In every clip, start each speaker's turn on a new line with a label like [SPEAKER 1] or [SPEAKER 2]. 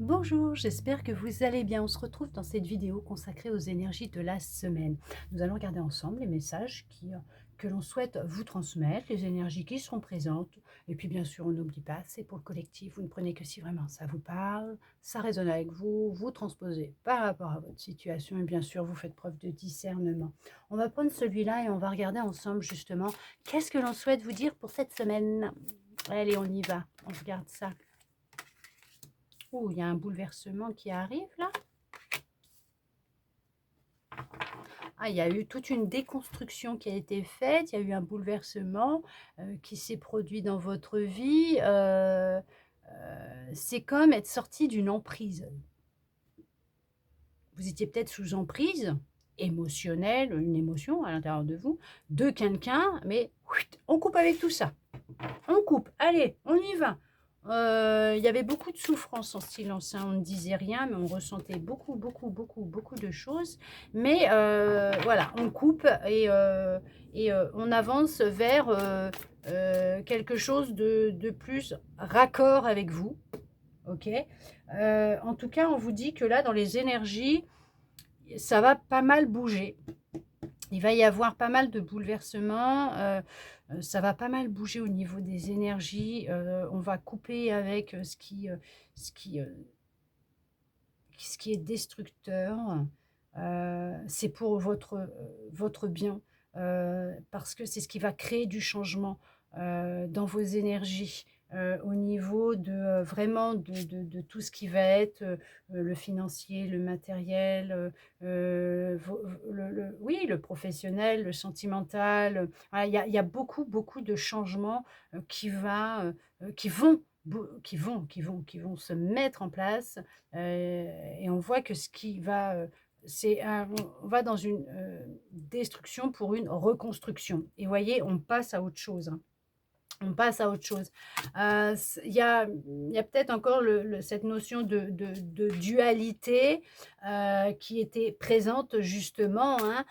[SPEAKER 1] Bonjour, j'espère que vous allez bien. On se retrouve dans cette vidéo consacrée aux énergies de la semaine. Nous allons regarder ensemble les messages que l'on souhaite vous transmettre, les énergies qui seront présentes. Et puis bien sûr, on n'oublie pas, c'est pour le collectif. Vous ne prenez que si vraiment ça vous parle, ça résonne avec vous, vous transposez par rapport à votre situation et bien sûr, vous faites preuve de discernement. On va prendre celui-là et on va regarder ensemble justement qu'est-ce que l'on souhaite vous dire pour cette semaine. Allez, on y va, on regarde ça. Oh, il y a un bouleversement qui arrive là. Ah, il y a eu toute une déconstruction qui a été faite, il y a eu un bouleversement qui s'est produit dans votre vie. C'est comme être sorti d'une emprise. Vous étiez peut-être sous emprise émotionnelle, une émotion à l'intérieur de vous, de quelqu'un, mais on coupe avec tout ça. On coupe, allez, on y va. Il y avait beaucoup de souffrance en silence, hein. On ne disait rien, mais on ressentait beaucoup, beaucoup, beaucoup, beaucoup de choses. Mais voilà, on coupe et on avance vers quelque chose de plus raccord avec vous. Ok. En tout cas, on vous dit que là, dans les énergies, ça va pas mal bouger. Il va y avoir pas mal de bouleversements, ça va pas mal bouger au niveau des énergies, on va couper avec, ce qui, ce qui est destructeur. C'est pour votre bien, parce que c'est ce qui va créer du changement, dans vos énergies, au niveau de, vraiment de tout ce qui va être, le financier, le matériel, vos oui, le professionnel, le sentimental, voilà, il y a beaucoup, beaucoup de changements, qui vont qui vont se mettre en place, et on voit que ce qui va, on va dans une, destruction pour une reconstruction et voyez, on passe à autre chose, hein. On passe à autre chose. Il y a peut-être encore cette notion de dualité, qui était présente justement, hein.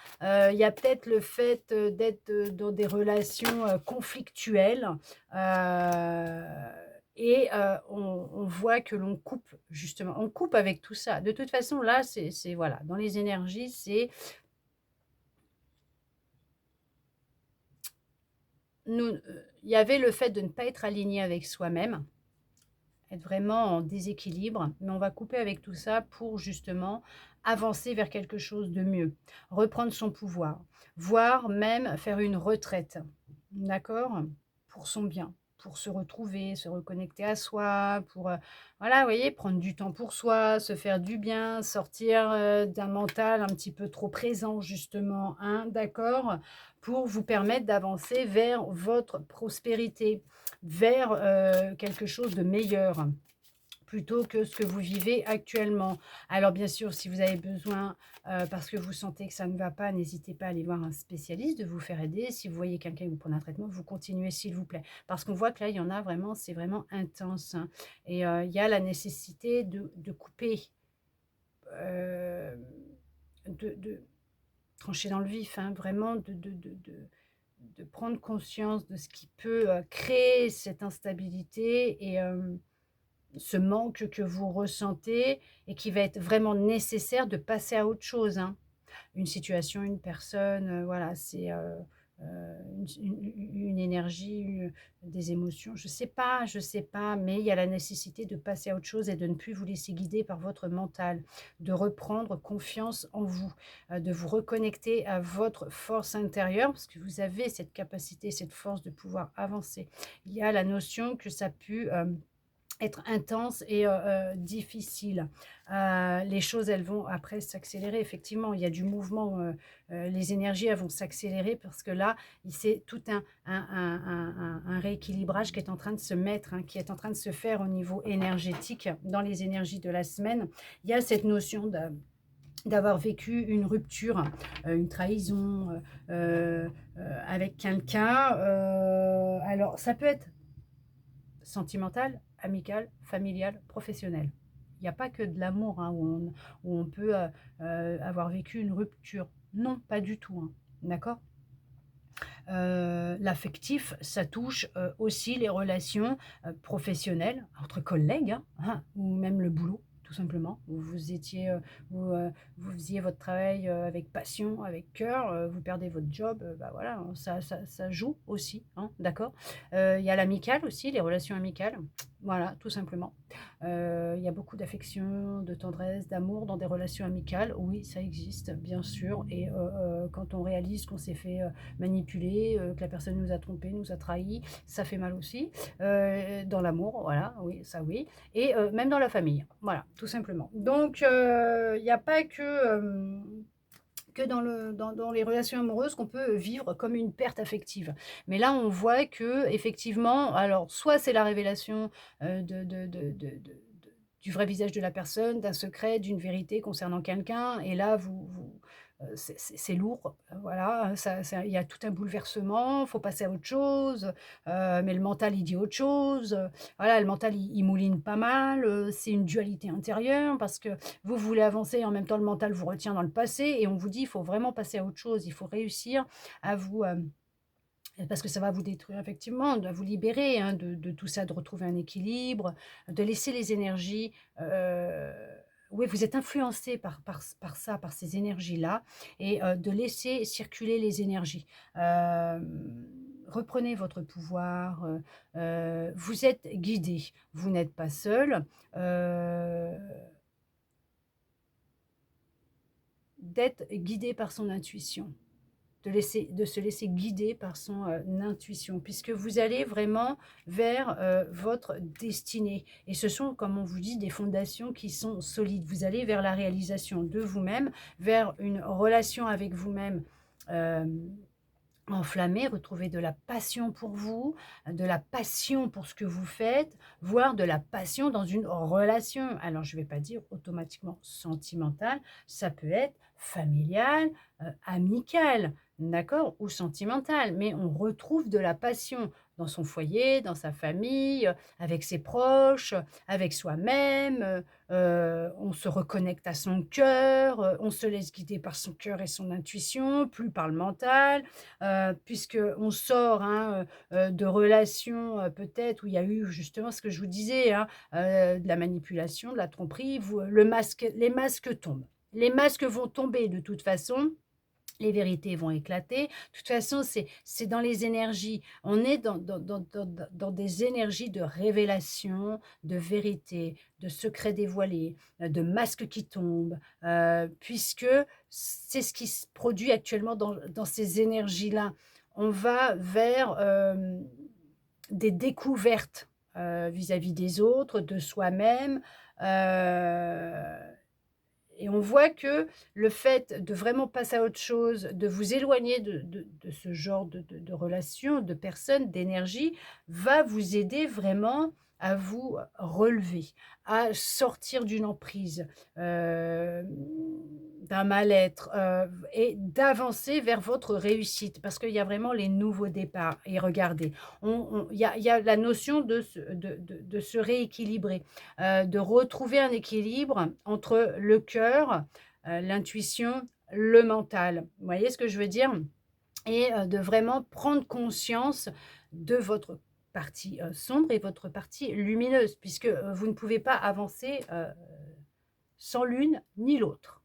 [SPEAKER 1] Il y a peut-être le fait, d'être, dans des relations, conflictuelles, heu on voit que l'on coupe justement. On coupe avec tout ça. De toute façon, là, c'est voilà, dans les énergies, c'est il y avait le fait de ne pas être aligné avec soi-même. Être vraiment en déséquilibre, mais on va couper avec tout ça pour justement avancer vers quelque chose de mieux, reprendre son pouvoir, voire même faire une retraite, d'accord? Pour son bien, pour se retrouver, se reconnecter à soi, pour, voilà, vous voyez, prendre du temps pour soi, se faire du bien, sortir, d'un mental un petit peu trop présent justement, hein, d'accord? Pour vous permettre d'avancer vers votre prospérité, vers, quelque chose de meilleur, plutôt que ce que vous vivez actuellement. Alors bien sûr, si vous avez besoin, parce que vous sentez que ça ne va pas, n'hésitez pas à aller voir un spécialiste, de vous faire aider. Si vous voyez quelqu'un qui vous prendre un traitement, vous continuez s'il vous plaît. Parce qu'on voit que là, il y en a vraiment, c'est vraiment intense, hein, et il y a la nécessité de couper, hem, de trancher dans le vif, hein, vraiment de prendre conscience de ce qui peut, créer cette instabilité et ce manque que vous ressentez et qui va être vraiment nécessaire de passer à autre chose, hein. Une situation, une personne, voilà, c'est, une énergie, des émotions, je sais pas, mais il y a la nécessité de passer à autre chose et de ne plus vous laisser guider par votre mental, de reprendre confiance en vous, de vous reconnecter à votre force intérieure parce que vous avez cette capacité, cette force de pouvoir avancer. Il y a la notion que ça a pu, être intense et difficile. Les choses, elles vont après s'accélérer effectivement. Il y a du mouvement, les énergies, elles vont s'accélérer parce que là, il c'est tout un rééquilibrage qui est en train de se mettre, hein, qui est en train de se faire au niveau énergétique dans les énergies de la semaine. Il y a cette notion d'avoir vécu une rupture, une trahison, avec quelqu'un, alors ça peut être sentimentale, amicale, familiale, professionnelle. Il n'y a pas que de l'amour, hein, où on peut avoir vécu une rupture. Non, pas du tout, hein, d'accord. L'affectif, ça touche aussi les relations professionnelles, entre collègues, hein, ou même le boulot, tout tout simplement. Vous faisiez votre travail avec passion, avec cœur, vous perdez votre job, bah voilà, hein, ça joue aussi, hein, d'accord. Il y a l'amical aussi, les relations amicales, voilà, tout simplement. Il y a beaucoup d'affection, de tendresse, d'amour dans des relations amicales. Oui, ça existe, bien sûr. Et quand on réalise qu'on s'est fait manipuler, que la personne nous a trompé, nous a trahi, ça fait mal aussi. Dans l'amour, voilà, oui, ça oui. Et même dans la famille, voilà, tout simplement. Donc, il n'y a pas que dans les relations amoureuses qu'on peut vivre comme une perte affective. Mais là, on voit que effectivement, alors soit c'est la révélation du vrai visage de la personne, d'un secret, d'une vérité concernant quelqu'un, et là, c'est lourd, voilà, il y a tout un bouleversement, il faut passer à autre chose, mais le mental, il dit autre chose, voilà, le mental, il mouline pas mal, c'est une dualité intérieure parce que vous voulez avancer et en même temps le mental vous retient dans le passé et on vous dit il faut vraiment passer à autre chose, il faut réussir à vous parce que ça va vous détruire effectivement, de vous libérer hein, de tout ça, de retrouver un équilibre, de laisser les énergies. Oui, vous êtes influencé par ça, par ces énergies-là, et de laisser circuler les énergies. Reprenez votre pouvoir, vous êtes guidé, vous n'êtes pas seul. euh, D'être guidé par son intuition, de se laisser guider par son intuition, puisque vous allez vraiment vers votre destinée. Et ce sont, comme on vous dit, des fondations qui sont solides. Vous allez vers la réalisation de vous-même, vers une relation avec vous-même. euh, Enflammé, retrouver de la passion pour vous, de la passion pour ce que vous faites, voire de la passion dans une relation. Alors, je ne vais pas dire automatiquement sentimentale, ça peut être familial, amical, d'accord, ou sentimental, mais on retrouve de la passion dans son foyer, dans sa famille, avec ses proches, avec soi-même. On se reconnecte à son cœur, on se laisse guider par son cœur et son intuition, plus par le mental. Puisqu'on sort hein, de relations peut-être où il y a eu justement ce que je vous disais, hein, de la manipulation, de la tromperie, les masques tombent. Les masques vont tomber de toute façon. Les vérités vont éclater. De toute façon, c'est dans les énergies. On est dans des énergies de révélation, de vérité, de secrets dévoilés, de masques qui tombent, puisque c'est ce qui se produit actuellement dans ces énergies-là. On va vers des découvertes vis-à-vis des autres, de soi-même. Et on voit que le fait de vraiment passer à autre chose, de vous éloigner de ce genre de relations, de personnes, d'énergie, va vous aider vraiment à vous relever, à sortir d'une emprise, d'un mal-être et d'avancer vers votre réussite parce qu'il y a vraiment les nouveaux départs. Et regardez, il y a la notion de se rééquilibrer, de retrouver un équilibre entre le cœur, l'intuition, le mental. Vous voyez ce que je veux dire? Et de vraiment prendre conscience de votre partie sombre et votre partie lumineuse, puisque vous ne pouvez pas avancer sans l'une ni l'autre.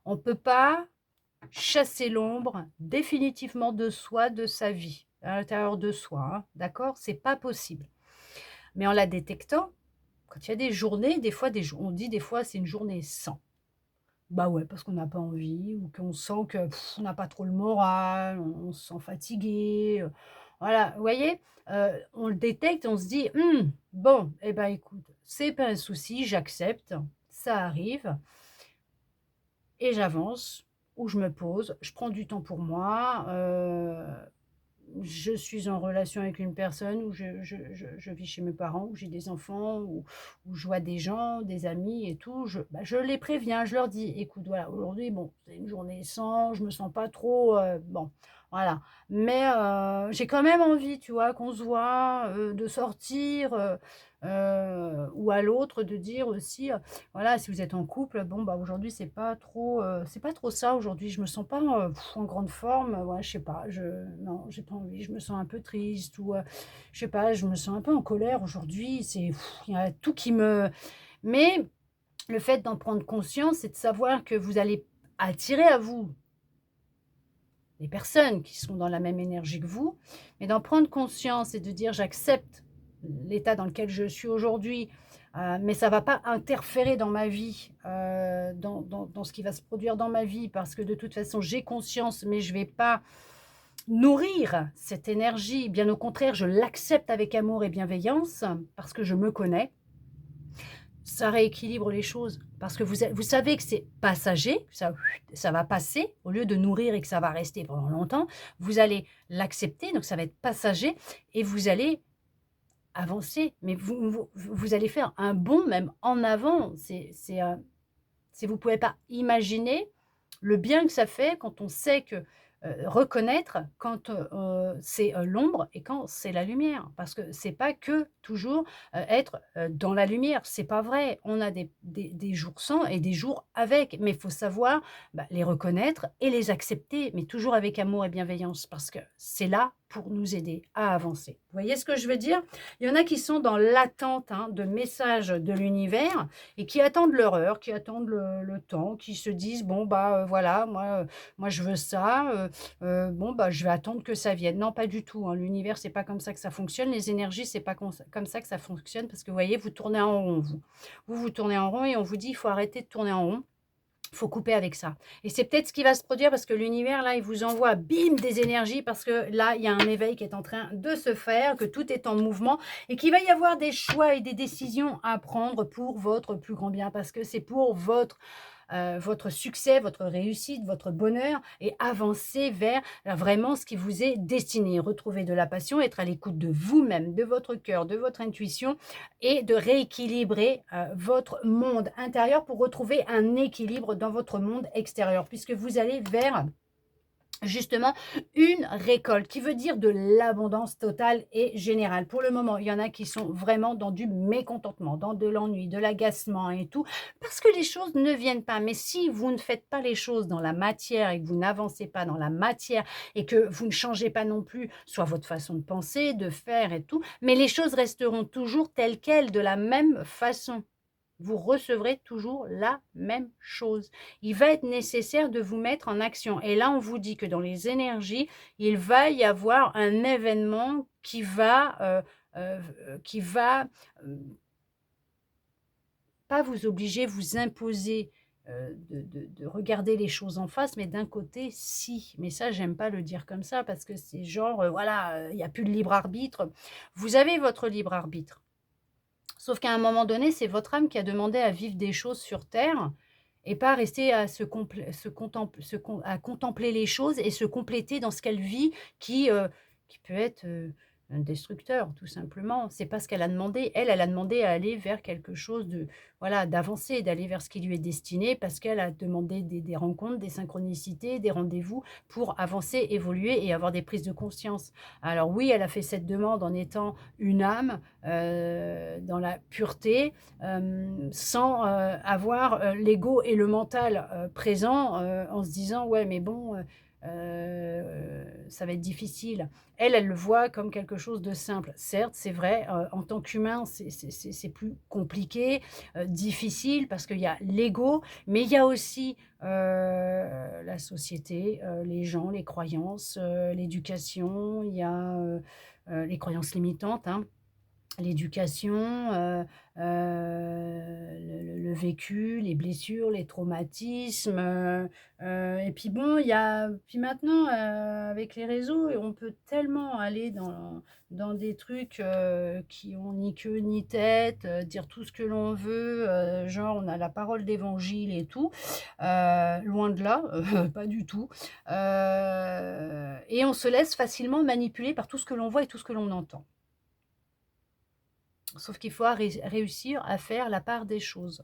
[SPEAKER 1] On ne peut pas chasser l'ombre définitivement de soi, de sa vie, à l'intérieur de soi, hein, d'accord? C'est pas possible. Mais en la détectant, quand il y a des journées, des fois, on dit des fois c'est une journée sans. Bah ouais, parce qu'on n'a pas envie ou qu'on sent que on n'a pas trop le moral, on se sent fatigué. Voilà, vous voyez, on le détecte, on se dit, bon, eh ben écoute, c'est pas un souci, j'accepte, ça arrive et j'avance ou je me pose, je prends du temps pour moi. Je suis en relation avec une personne où je vis chez mes parents, où j'ai des enfants, où je vois des gens, des amis et tout, je les préviens, je leur dis, écoute, voilà, aujourd'hui, bon, c'est une journée sans, je me sens pas trop, bon, voilà. Mais j'ai quand même envie, tu vois, qu'on se voit, de sortir, ou à l'autre de dire aussi, voilà, si vous êtes en couple, bon, bah aujourd'hui, c'est pas trop ça aujourd'hui, je me sens pas en grande forme, ouais, je sais pas, non, j'ai pas envie, je me sens un peu triste ou je sais pas, je me sens un peu en colère aujourd'hui, il y a tout qui me. Mais Le fait d'en prendre conscience, c'est de savoir que vous allez attirer à vous des personnes qui sont dans la même énergie que vous, mais d'en prendre conscience et de dire: «J'accepte l'état dans lequel je suis aujourd'hui, mais ça va pas interférer dans ma vie, dans ce qui va se produire dans ma vie parce que de toute façon j'ai conscience, mais je vais pas nourrir cette énergie. Bien au contraire, je l'accepte avec amour et bienveillance parce que je me connais». Ça rééquilibre les choses parce que vous savez que c'est passager, ça va passer. Au lieu de nourrir et que ça va rester pendant longtemps, vous allez l'accepter, donc ça va être passager et vous allez avancer. Mais vous allez faire un bond même en avant. Vous ne pouvez pas imaginer le bien que ça fait quand on sait que, reconnaître quand, c'est, l'ombre et quand c'est la lumière. Parce que c'est pas que toujours, être, dans la lumière, c'est pas vrai. On a des jours sans et des jours avec, mais il faut savoir, bah, les reconnaître et les accepter, mais toujours avec amour et bienveillance parce que c'est là pour nous aider à avancer. Vous voyez ce que je veux dire? Il y en a qui sont dans l'attente, hein, de messages de l'univers et qui attendent leur heure, qui attendent le temps, qui se disent: «Bon, bah, voilà, moi je veux ça, bon, bah, je vais attendre que ça vienne». Non, pas du tout, hein, l'univers, c'est pas comme ça que ça fonctionne. Les énergies, c'est pas comme ça que ça fonctionne parce que vous voyez, vous tournez en rond, vous. Vous tournez en rond et on vous dit: «Il faut arrêter de tourner en rond». Il faut couper avec ça et c'est peut-être ce qui va se produire parce que l'univers, là, il vous envoie, bim, des énergies parce que là, il y a un éveil qui est en train de se faire, que tout est en mouvement et qu'il va y avoir des choix et des décisions à prendre pour votre plus grand bien parce que c'est pour votre succès, votre réussite, votre bonheur et avancer vers, vraiment ce qui vous est destiné. Retrouver de la passion, être à l'écoute de vous-même, de votre cœur, de votre intuition et de rééquilibrer, votre monde intérieur pour retrouver un équilibre dans votre monde extérieur puisque vous allez vers justement une récolte qui veut dire de l'abondance totale et générale. Pour le moment, il y en a qui sont vraiment dans du mécontentement, dans de l'ennui, de l'agacement et tout, parce que les choses ne viennent pas. Mais si vous ne faites pas les choses dans la matière et que vous n'avancez pas dans la matière et que vous ne changez pas non plus, soit votre façon de penser, de faire et tout, mais les choses resteront toujours telles quelles, de la même façon. Vous recevrez toujours la même chose. Il va être nécessaire de vous mettre en action. Et là, on vous dit que dans les énergies, il va y avoir un événement qui va pas vous obliger, vous imposer de regarder les choses en face, mais d'un côté, si. Mais ça, j'aime pas le dire comme ça parce que c'est genre, voilà, il n'y a plus de libre arbitre. Vous avez votre libre arbitre. Sauf qu'à un moment donné, c'est votre âme qui a demandé à vivre des choses sur terre et pas rester à à contempler les choses et se compléter dans ce qu'elle vit qui peut être, un destructeur tout simplement. C'est pas ce qu'elle a demandé. Elle a demandé à aller vers quelque chose de voilà, d'avancer, d'aller vers ce qui lui est destiné parce qu'elle a demandé des rencontres, des synchronicités, des rendez-vous pour avancer, évoluer et avoir des prises de conscience. Alors oui, elle a fait cette demande en étant une âme, dans la pureté, sans, avoir, l'ego et le mental, présents, en se disant: «Ouais, mais bon, ça va être difficile». Elle le voit comme quelque chose de simple. Certes, c'est vrai, en tant qu'humain, c'est plus compliqué, difficile parce qu'il y a l'ego, mais il y a aussi, la société, les gens, les croyances, l'éducation, il y a, les croyances limitantes, hein. L'éducation, le vécu, les blessures, les traumatismes, et puis bon, il y a puis maintenant, avec les réseaux, on peut tellement aller dans des trucs, qui ont ni queue ni tête, dire tout ce que l'on veut, genre on a la parole d'évangile et tout, loin de là, pas du tout, et on se laisse facilement manipuler par tout ce que l'on voit et tout ce que l'on entend. Sauf qu'il faut réussir à faire la part des choses.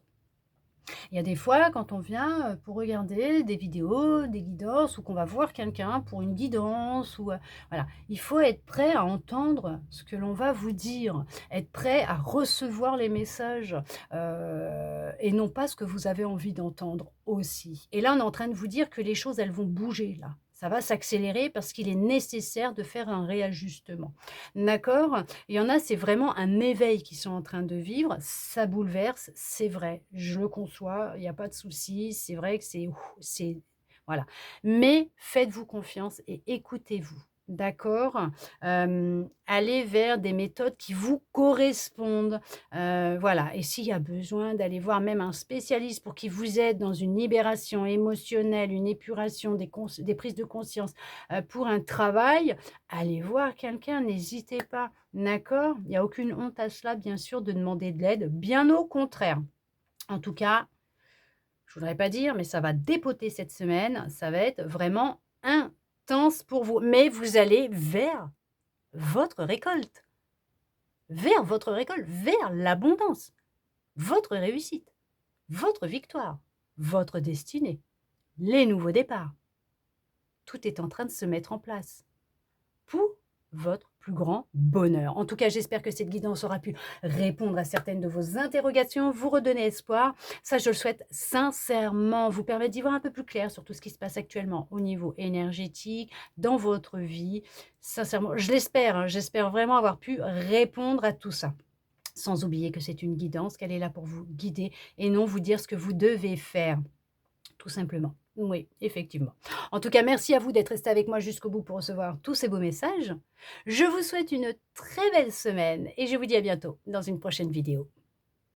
[SPEAKER 1] Il y a des fois, quand on vient pour regarder des vidéos, des guidances, ou qu'on va voir quelqu'un pour une guidance, ou voilà, il faut être prêt à entendre ce que l'on va vous dire, être prêt à recevoir les messages et non pas ce que vous avez envie d'entendre aussi. Et là, on est en train de vous dire que les choses, elles vont bouger là. ça va s'accélérer parce qu'il est nécessaire de faire un réajustement. D'accord? Il y en a, c'est vraiment un éveil qu'ils sont en train de vivre. Ça bouleverse, c'est vrai. Je le conçois, il n'y a pas de souci. C'est vrai que c'est voilà. Mais faites-vous confiance et écoutez-vous. D'accord? Allez vers des méthodes qui vous correspondent. Voilà, et s'il y a besoin d'aller voir même un spécialiste pour qu'il vous aide dans une libération émotionnelle, une épuration des prises de conscience, pour un travail, allez voir quelqu'un, n'hésitez pas, d'accord? Il y a aucune honte à cela, bien sûr, de demander de l'aide, bien au contraire. En tout cas, je voudrais pas dire, mais ça va dépoter cette semaine, ça va être vraiment intense pour vous, mais vous allez vers votre récolte, vers l'abondance, votre réussite. Votre victoire, votre destinée, les nouveaux départs. Tout est en train de se mettre en place pour votre plus grand bonheur. En tout cas, j'espère que cette guidance aura pu répondre à certaines de vos interrogations, vous redonner espoir. Ça, je le souhaite sincèrement, vous permettre d'y voir un peu plus clair sur tout ce qui se passe actuellement au niveau énergétique, dans votre vie. Sincèrement, je l'espère, hein, j'espère vraiment avoir pu répondre à tout ça. Sans oublier que c'est une guidance, qu'elle est là pour vous guider et non vous dire ce que vous devez faire, tout simplement. Oui, effectivement. En tout cas, merci à vous d'être resté avec moi jusqu'au bout pour recevoir tous ces beaux messages. Je vous souhaite une très belle semaine et je vous dis à bientôt dans une prochaine vidéo.